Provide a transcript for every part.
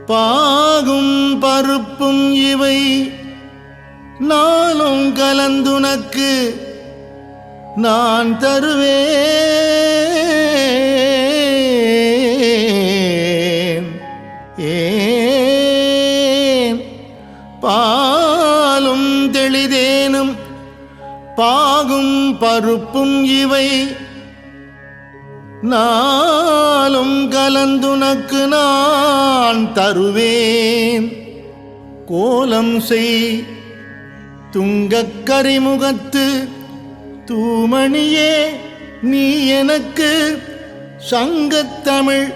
பாகும் பருப்பும் இவை நாளும் கலந்துனக்கு நான் தருவேன். ஏன் பாலும் தெளிதேனும் பாகும் பருப்பும் இவை நாளும் கலந்துனக்கு நான் தருவேன். கோலம் செய் துங்கக் கரிமுகத்து தூமணியே நீ எனக்கு சங்கத்தமிழ்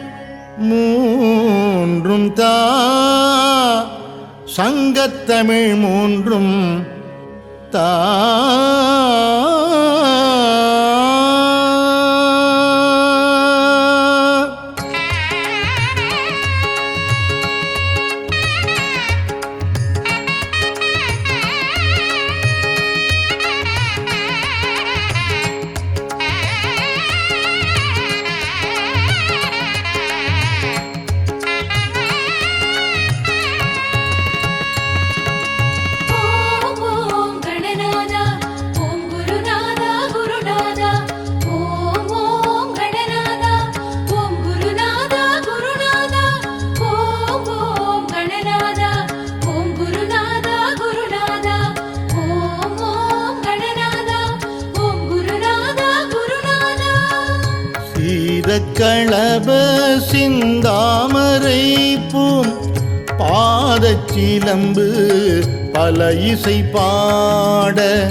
மூன்றும் தா. சங்கத்தமிழ் மூன்றும் தா. களப சிந்தாமரை பூம் பாதச்சிலம்பு பல இசை பாட.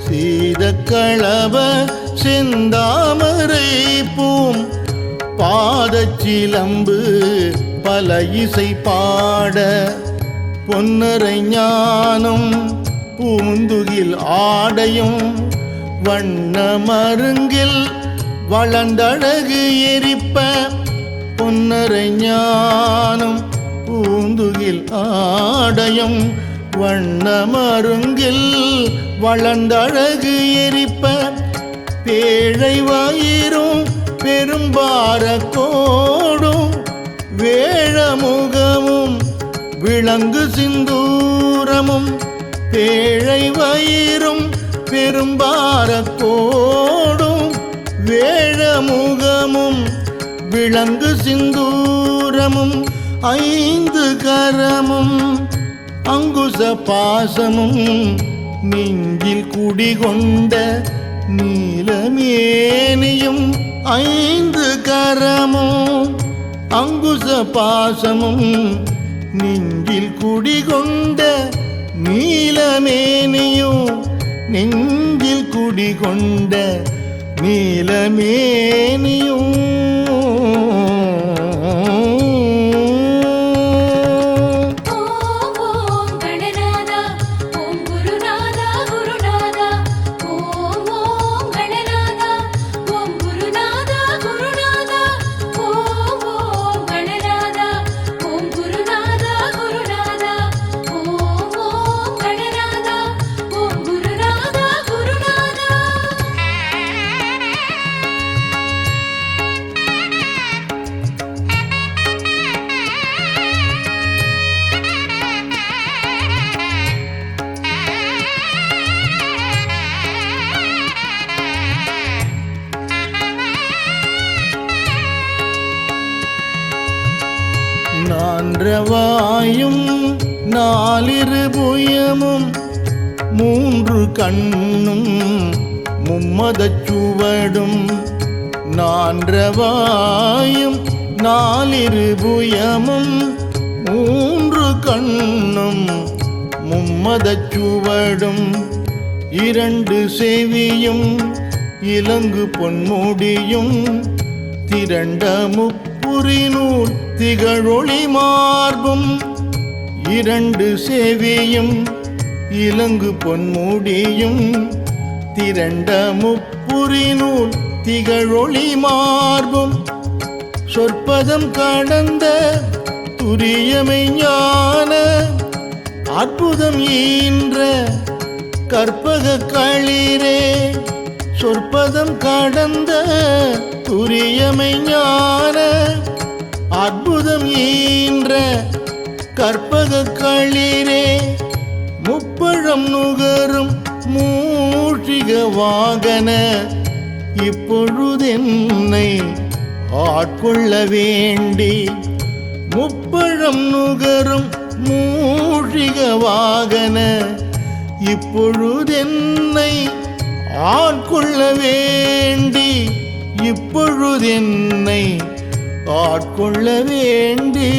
சீதக்களப சிந்தாமரை பூம் பாதச்சிலம்பு பல இசை பாட. பொன்னரை ஞானம் பூந்துகில் ஆடையும் வண்ண மருங்கில் வளர்ந்தழகு எரிப்ப. பொன்னரை ஞானம் பூந்துகில் ஆடையும் வண்ண மருங்கில் வளர்ந்தழகு எரிப்ப. பேழை வயிறும் பெரும்பார கோடும் வேழமுகமும் விளங்கு சிந்தூரமும். பேழை வயிறும் பெரும்பார கோடும் வேழமுகமும் விளங்கு சிந்தூரமும். ஐந்து கரமும் அங்குச பாசமும் நெஞ்சில் குடிகொண்ட நீலமேனியும். ஐந்து கரமும் அங்குச பாசமும் நெஞ்சில் குடிகொண்ட நீலமேனியும். நெஞ்சில் குடிகொண்ட நீலமேனியும். நான்றவாயும் நாலிரு புயமும் மூன்று கண்ணும் மும்மதச் சுவடும். நான்றவாயும் நாலிரு புயமும் மூன்று கண்ணும் மும்மதச் சுவடும். இரண்டு செவியும் இலங்கு பொன்முடியும் திரண்ட முப்புரிநூல் திகழொளி மார்பும். இரண்டு செவியும் இலங்கு பொன்முடியும் திரண்ட முப்புரிநூல் திகழொளி மார்பும். சொற்பதம் கடந்த துரியமை ஞான அற்புதம் ஈன்ற கற்பக களிரே. சொற்பதம் கடந்த துரியமை ஞான அற்புதம் ஈன்ற கற்பக களிரே முப்பழம் நுகரும் மூஷிக வாகன இப்பொழுதென்னை ஆட்கொள்ள வேண்டி முப்பழம் நுகரும் மூஷிக வாகன இப்பொழுதென்னை ஆட்கொள்ள வேண்டி இப்பொழுதென்னை ஆட்கொள்ள வேண்டி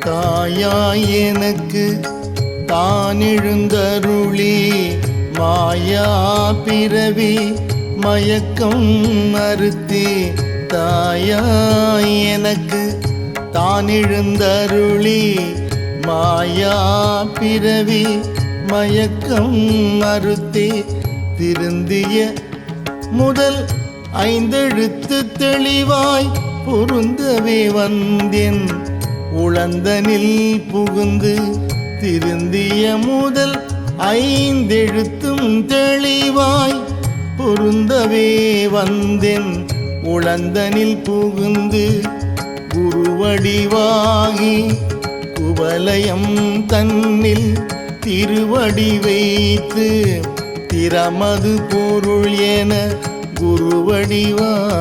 தாயாய் எனக்கு தான் எழுந்தருளி மாயா பிறவி மயக்கம் மறுத்தி தாயாய் எனக்கு தான் எழுந்தருளி மாயா பிறவி மயக்கம் மறுத்தி திருந்திய முதல் ஐந்தெழுத்து தெளிவாய் பொருந்தவே வந்தேன் உளந்தனில் புகுந்து திருந்திய முதல் ஐந்தெழுத்தும் தெளிவாய் பொருந்தவே வந்தேன் உளந்தனில் புகுந்து குருவடிவாகி குவலயம் தன்னில் திருவடி வைத்து திறமது பொருள் என குருவடிவாகி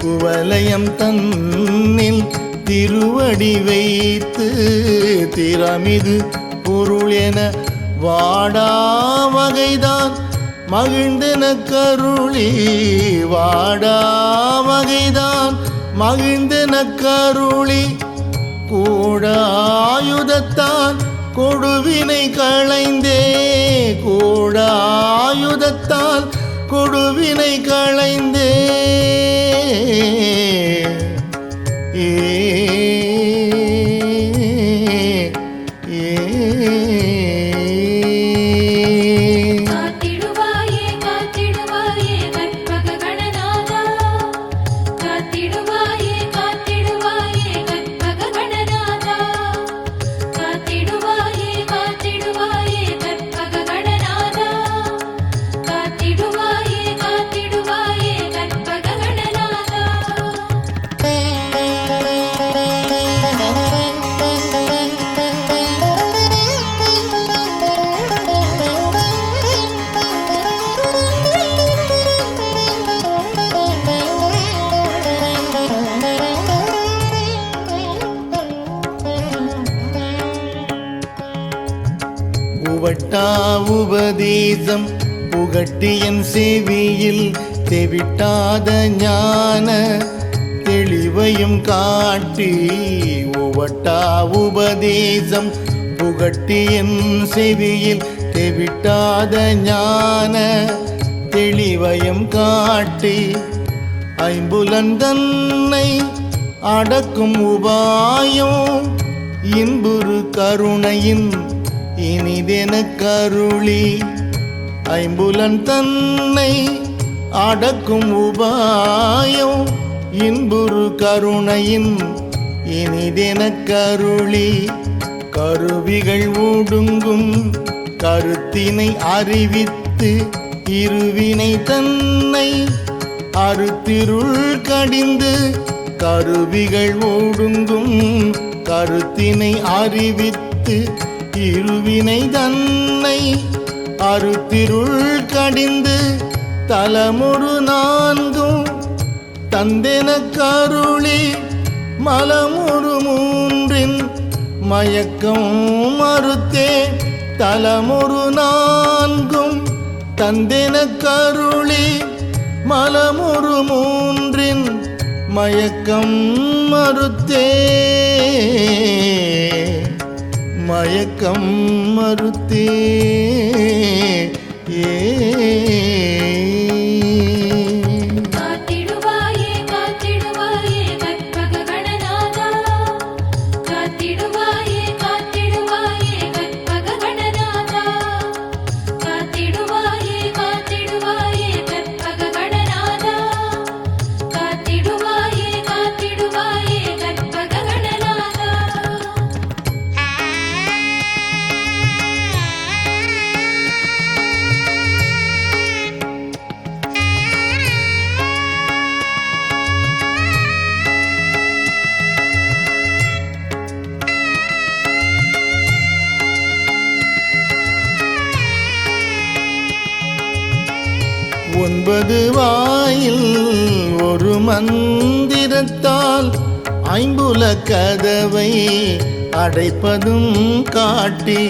குவலயம் தன்னில் திருவடி வைத்து திறமிது பொருள் என வாடா வகைதான் மகிழ்ந்தென கருளி வாடா வகைதான் மகிழ்ந்தென கருளி கூடாயுதத்தான் கொடுவினை களைந்தே கூடாயுதத்தால் கொடுவினை களைந்தே புகட்டா உபதேசம் புகட்டியன் செவியில் தெவிட்டாத ஞான தெளிவையும் காட்டி உவட்டா உபதேசம் புகட்டியன் செவியில் தெவிட்டாத ஞான தெளிவையும் காட்டி ஐம்புலன் தன்னை அடக்கும் உபாயம் இன்புறு கருணையின் இனிதென கருளி ஐம்புலன் தன்னை அடக்கும் உபாயம் இன்புறு கருணையின் இனிதென கருளி கருவிகள் ஒடுங்கும் கருத்தினை அறிவித்து இருவினை தன்னை அறுத்திருள் கடிந்து கருவிகள் ஒடுங்கும் கருத்தினை அறிவித்து இருவினை தன்னை அறுத்திருள் கடிந்து தலமுறு நான்கும் தந்தென கருளி மலமுறு மூன்றின் மயக்கம் மறுத்தே தலமுறு நான்கும் தந்தென கருளி மலமுறு மூன்றின் மயக்கம் மறுத்தே மயக்கம் மறுத்தே ஒன்பது வாயில் ஒரு மந்திரத்தால் ஐம்புல கதவை அடைப்பதும் காட்டி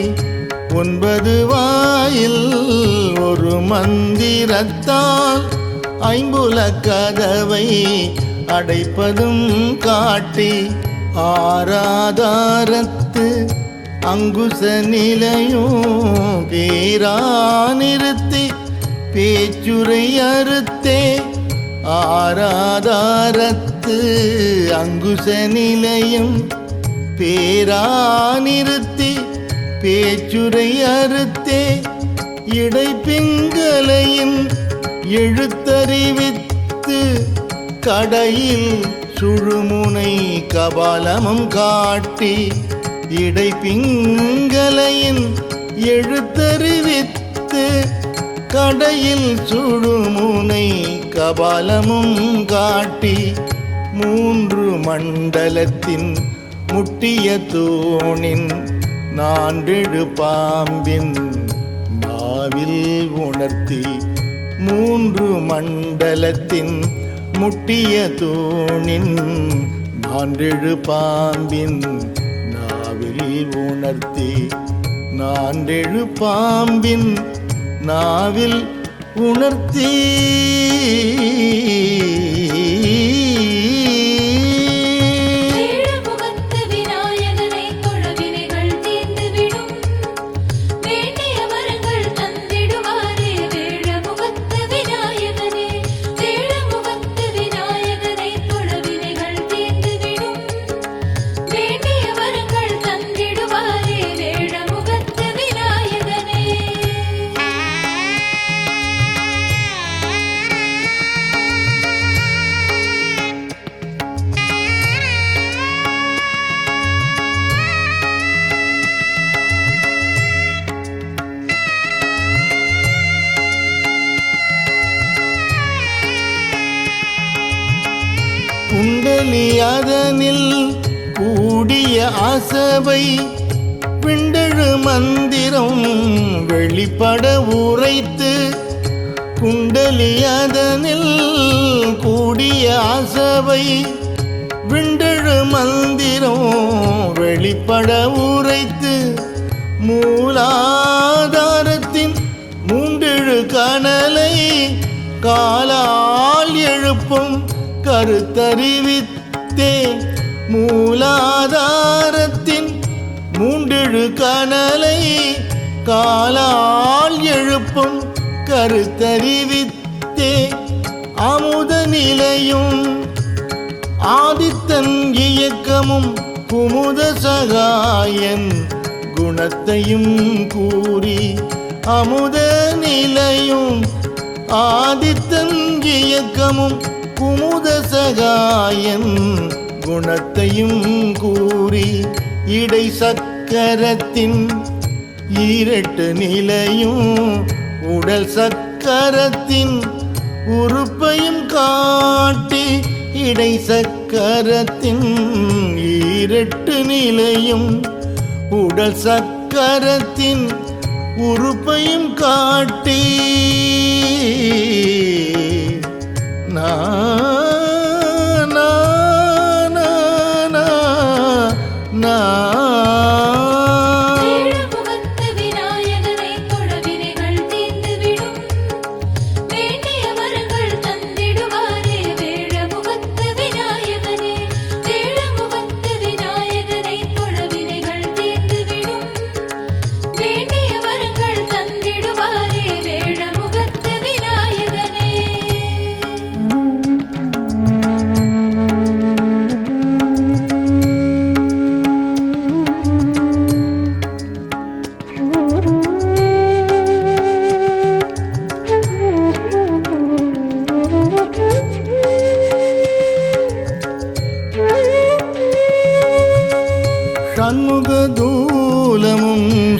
ஒன்பது வாயில் ஒரு மந்திரத்தால் ஐம்புல கதவை அடைப்பதும் காட்டி ஆராதாரத்து அங்குச நிலையும் பேரா நிறுத்தி பேச்சுரை அறுத்தே ஆராதாரத்து அங்குச நிலையும் பேரா நிறுத்தி பேச்சுரை அறுத்தே இடைப்பிங்களையும் எழுத்தறிவித்து கடையில் சுழுமுனை கபாலமும் காட்டி இடைப்பிங்களையும் எழுத்தறிவித்து கடையில் சுழுமுனை கபாலமும் காட்டி மூன்று மண்டலத்தின் முட்டிய தூணின் நான்கெழு பாம்பின் நாவில் உணர்த்தி மூன்று மண்டலத்தின் முட்டிய தூணின் நான்கெழு பாம்பின் நாவில் உணர்த்தி நான்கெழு பாம்பின் நாவில் உணர்த்தி குண்டலி அதனில் கூடிய அசபை விண்டெழு மந்திரம் வெளிப்பட உரைத்து குண்டலி அதனில் கூடிய அசபை விண்டெழு மந்திரம் வெளிப்பட உரைத்து மூலாதாரத்தின் மூண்டெழு கனலை காலால் எழுப்பும் கருத்தறிவித்தே மூலாதாரத்தின் மூண்டெழு கனலை காலால் எழுப்பும் கருத்தறிவித்தே அமுத நிலையும் ஆதித்தன் இயக்கமும் குமுத சகாயன் குணத்தையும் கூறி அமுத நிலையும் ஆதித்தன் இயக்கமும் குமுத சகாயன் குணத்தையும் கூறி இடை சக்கரத்தின் ஈரட்டு நிலையும் உடல் சக்கரத்தின் உறுப்பையும் காட்டி இடை சக்கரத்தின் ஈரட்டு நிலையும் உடல் சக்கரத்தின் உறுப்பையும் காட்டி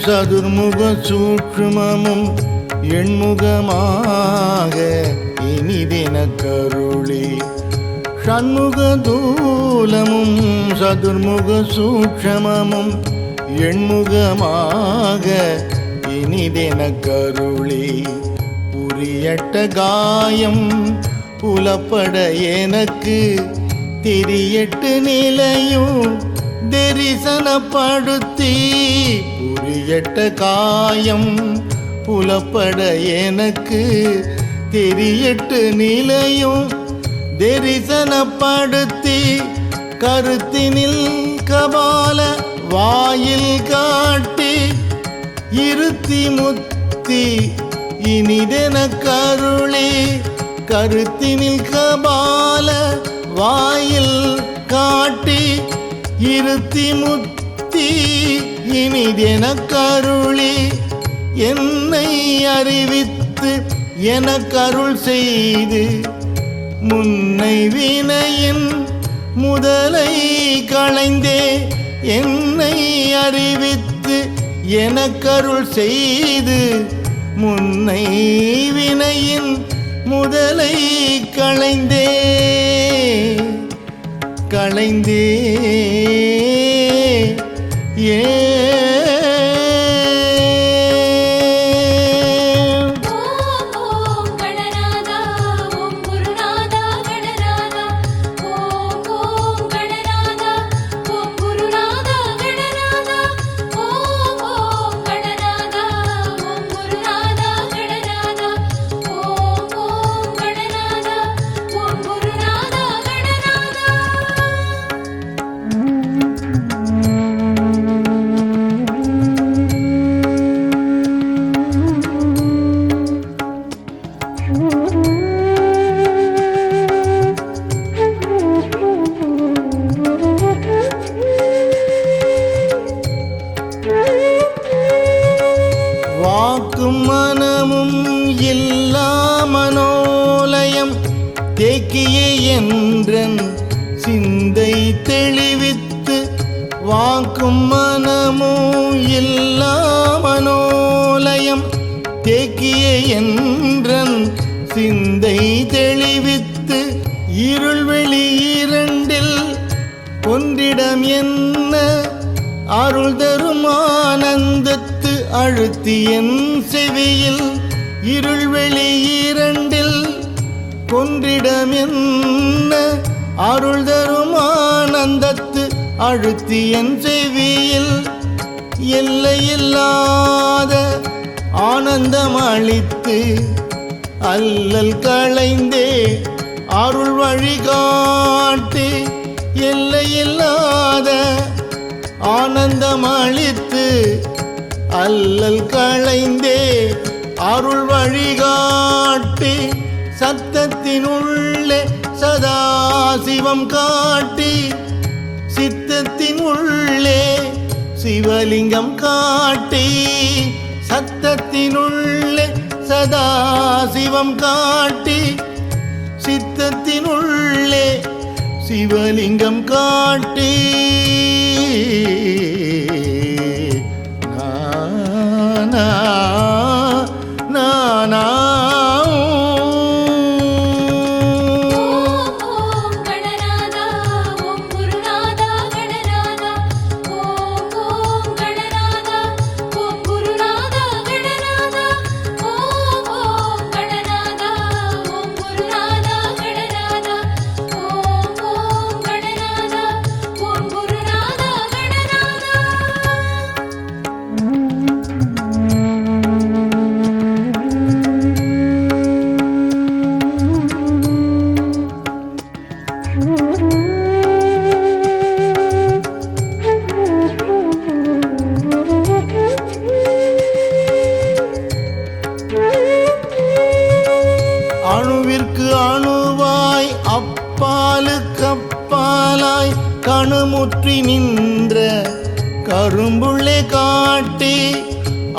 சதுர்முக சூட்சுமமும் எண்முகமாக இனிதென கருளி ஷண்முக தூலமும் சதுர்முக சூட்சமமும் எண்முகமாக இனிதென கருளி புரியட்ட காயம் புலப்பட எனக்கு தெரியட்டு நிலையும் தரிசனப்படுத்தி புரியட்ட காயம் புலப்பட எனக்கு தெரியட்டு நிலையும் தரிசனப்படுத்தி கருத்தினில் கபால வாயில் காட்டி இருத்தி முத்தி இனிதென கருளி கருத்தினில் கபால வாயில் காட்டி இருத்தி முத்தி இனிதென கருளி என்னை அறிவித்து எனக்கருள் செய்து முன்னை வினையின் முதலை களைந்தே என்னை அறிவித்து எனக்கருள் செய்து முன்னை வினையின் முதலை களைந்தே ஏ வாக்கும் மனமும் இல்லா மனோலயம் தேக்கியே என்றன் சிந்தை தெளிவித்து வாக்கும் மனமும் இல்லா மனோலயம் தேக்கியே என்றன் சிந்தை தெளிவித்து இருள்வெளி இரண்டில் ஒன்றிடம் என்ன அருள் தரும் ஆனந்தத்து அழுத்தி என் செவியில் இருள்வெளி இரண்டில் கொன்றிடம் என்ன அருள் தரும் ஆனந்தத்து அழுத்தி என் செவியில் எல்லையில்லாத ஆனந்தம் அளித்து அல்லல் களைந்தே அருள் வழிகாட்டி எல்லையில்லாத ஆனந்தம் அளித்து அல்லல் களைந்தே அருள் வழிகாட்டி சத்தத்தினுள்ளே சதா சிவம் காட்டி சித்தத்தினுள்ளே சிவலிங்கம் காட்டி சத்தத்தினுள்ளே சதா சிவம் காட்டி சித்தத்தினுள்ளே சிவலிங்கம் காட்டி நானா அணுவிற்கு அணுவாய் அப்பாலுக்கு அப்பாலாய் கணுமுற்றி நின்ற கரும்புள்ளே காட்டி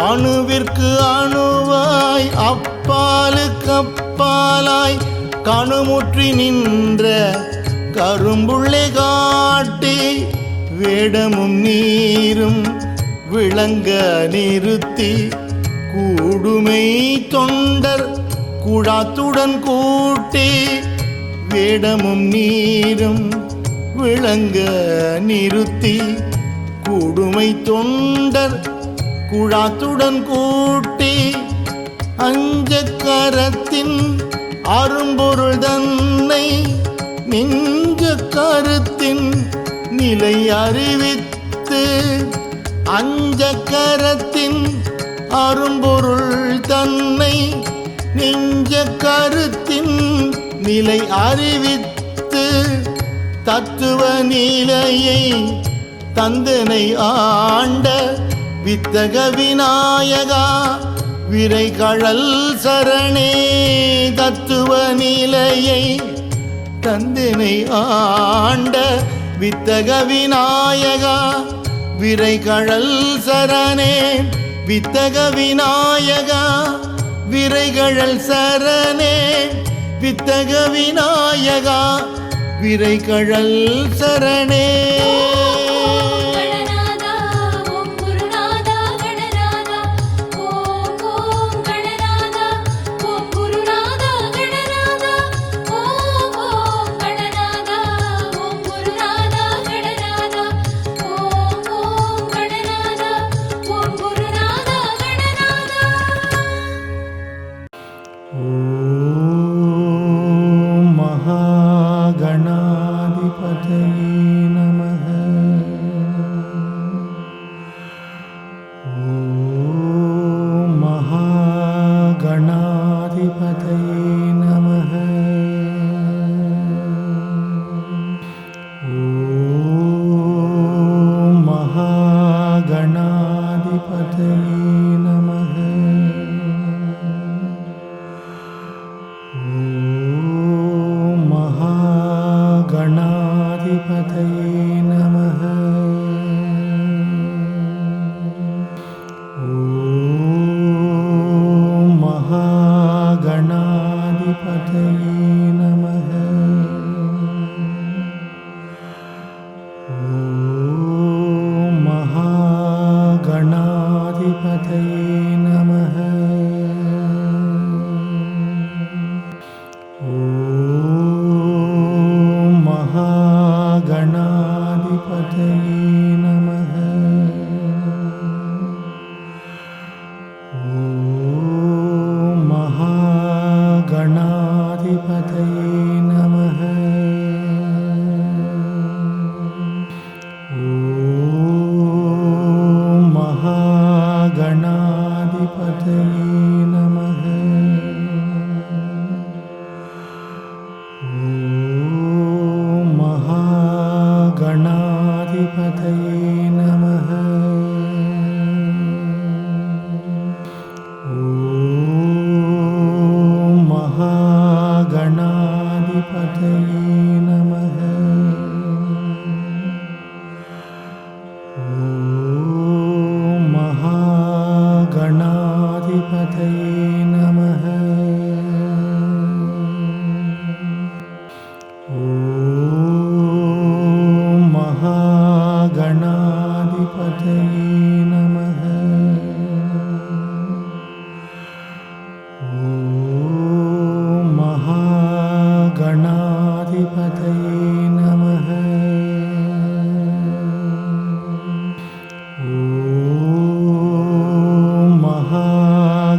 அணுவிற்கு அணுவாய் அப்பாலுக்கு அப்பாலாய் கணுமுற்றி நின்ற கரும்புள்ளே காட்டி வேடமும் நீரும் விளங்க நிறுத்தி கூடுமை தொண்டர் குழாத்துடன் கூட்டி வேடமும் நீரும் விளங்க நிறுத்தி கூடுமை தொண்டர் குழாத்துடன் கூட்டி அஞ்ச கரத்தின் அரும்பொருள் தன்னை நெஞ்ச கருத்தின் நிலை அறிவித்து அஞ்ச கரத்தின் அரும்பொருள் தன்னை நெஞ்ச கருத்தின் நிலை அறிவித்து தத்துவ நிலையை தந்தனை ஆண்ட வித்தக விநாயகா விரைகழல் சரணே. தத்துவ நிலையை தந்தனை ஆண்ட வித்தக விநாயகா விரைகழல் சரணே. வித்தக விநாயகா விரைகழல் சரணே. வித்தக விநாயகா விரைகழல் சரணே.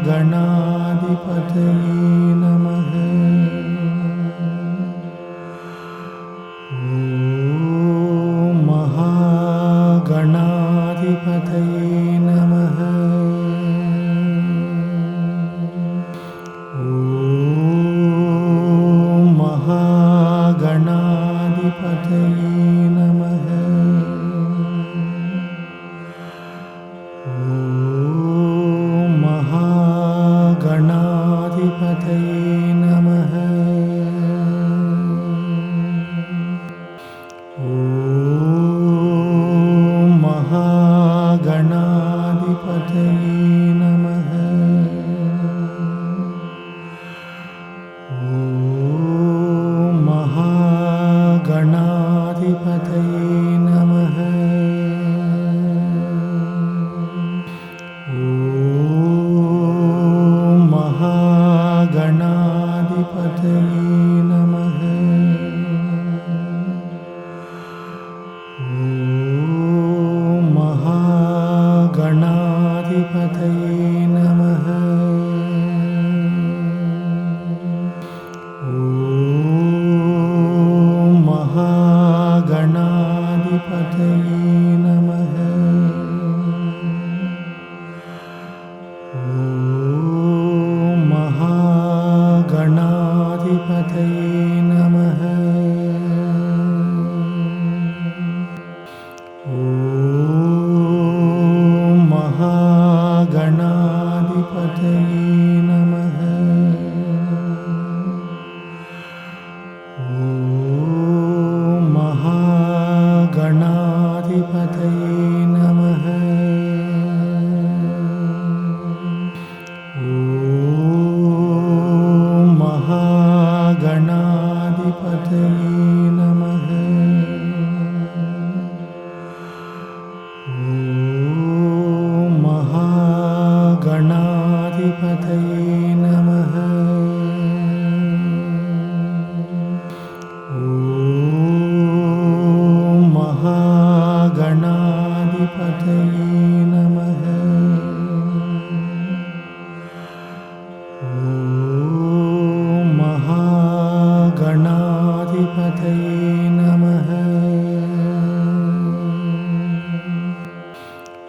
गणा நமः. ஓம் மகாகணாதிபதயே நமः. ஓம் மகாகணாதிபதயே நமः.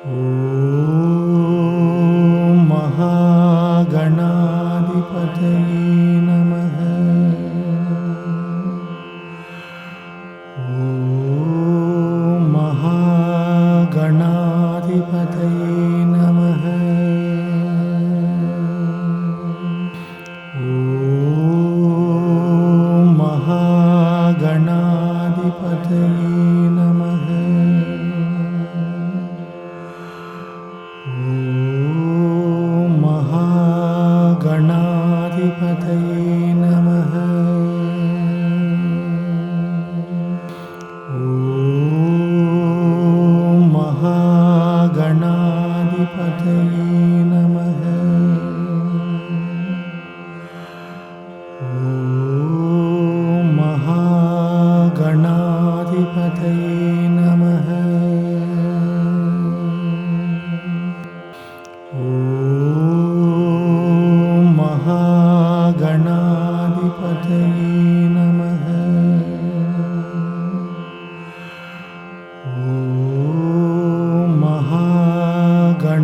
ஓம் மகாகணாதிபதயே நமः. ஓம் மகாகணாதிபதயே நமः. ஓம் மகாகணாதிபதயே நமः. ஓம் மகாகணாதிபதயே நமः. ஓம் மகாகணாதிபதயே நமः. ஓம் மகாகணாதிபதயே நமः. ஓம் மகாகணாதிபதயே நமः. ஓம் மகாகணாதிபதயே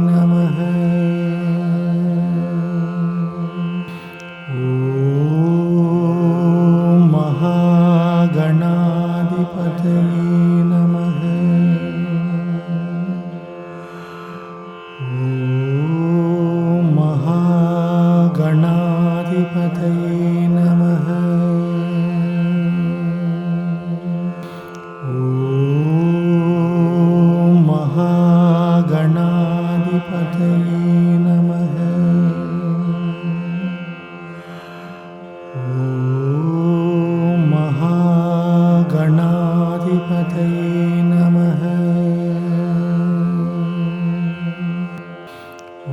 நமः. ஓம் மகாகணாதிபதயே நமः. ஓம் மகாகணாதிபதயே நமः. ஓம் மகாகணாதிபதயே